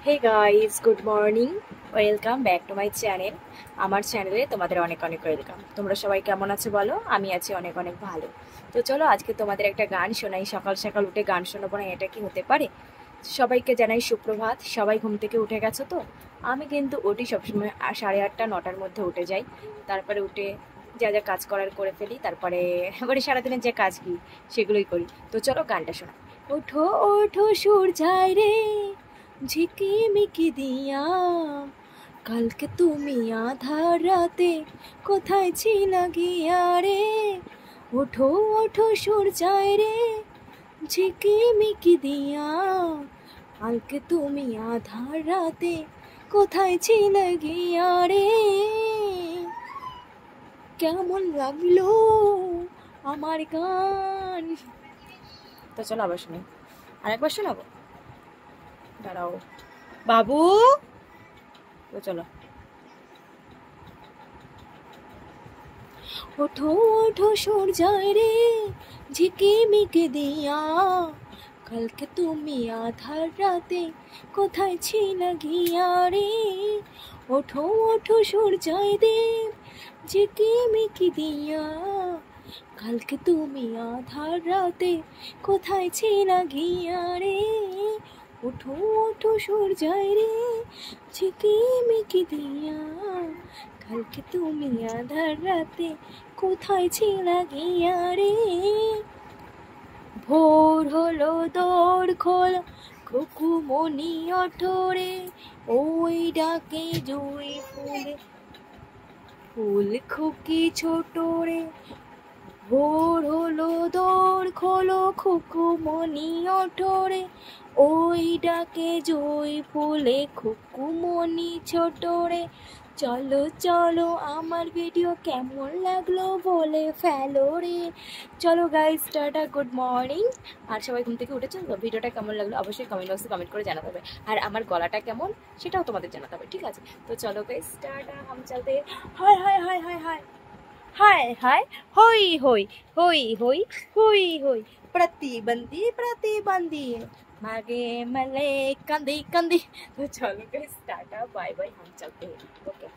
Hey guys, good morning. Welcome back to my channel. আমার চ্যানেলে তোমাদের অনেক অনেক ওয়েলকাম। তোমরা সবাই কেমন আছো বলো? আমি আছি অনেক অনেক ভালো। তো চলো আজকে তোমাদের একটা গান শোনাই। সকাল সকাল উঠে গান শোনাবো না, এটা কি হতে পারে? সবাইকে জানাই সুপ্রভাত। সবাই ঘুম থেকে উঠে গেছো তো? আমি কিন্তু উঠি সবসময় 8:30-9টার মধ্যে উঠে যাই। তারপরে উঠে যা যা কাজ করার করে ফেলি, তারপরে এবারে সারাদিনের যে কাজ কি সেগুলোই করি। তো চলো গানটা শোনা। ওঠো ওঠো সূর্যায় রে, ঝিকিমিকি দিয়া, কালকে তুমি আধার রাতে কোথায় ছিলা গিয়া রে। ওঠো ওঠো সূর্যায় রে, ঝিকিমিকি দিয়া, কালকে তুমি আধার রাতে কোথায় ছিলা গিয়া রে। কেমন লাগলো আমার গান? তো চলো আবার শুনি, আরেকবার শোনাবো, দাঁড়াও বাবু। তো চলো। ওঠো ওঠো সূর্যায় রে, ঝিকিমিকি দিয়া, কালকে তুমি আধার রাতে কোথায় ছিলা গিয়া রে। ওঠো ওঠো সূর্যায় দেব, ঝিকিমিকি দিয়া, কালকে তুমি আধার রাতে কোথায় ছিলা গিয়া রে। ওঠো ওঠো সূর্যায় রে, ঝিকিমিকি দিয়া, কালকে তুমি আধার রাতে কোথায় ছিলা গিয়া রে। ভোর হলো দৌড় খোলো, খুকুমনি ওঠো রে, ওই ডাকে জুঁই ফুলে ফুল খুকি ছোট রে। ভোর হলো দৌড় খোলো, খুকুমনি ওঠো রে, ওই ডাকে জুঁই ফুলে খুকুমনি ছোট রে। চলো চলো আমার ভিডিও কেমন লাগলো বলে ফেলো রে। চলো গাইস, টাটা, গুড মর্নিং। আর সবাই ঘুম থেকে উঠেছো তো? ভিডিওটা কেমন লাগলো অবশ্যই কমেন্ট বক্সে কমেন্ট করে জানাতে হবে। আর আমার গলাটা কেমন সেটাও তোমাদের জানাতে হবে, ঠিক আছে? তো চলো গাইস, টাটা, হাম চলতে। হায় হায় হায় হায় হায় हाय हाय, होई होई होई होई होई होई, प्रतिबंधी प्रतिबंधी, भागे मले कंदी कंदी। तो चलो गाइस, टाटा, बाय बाय, हम चलते हैं। ओके।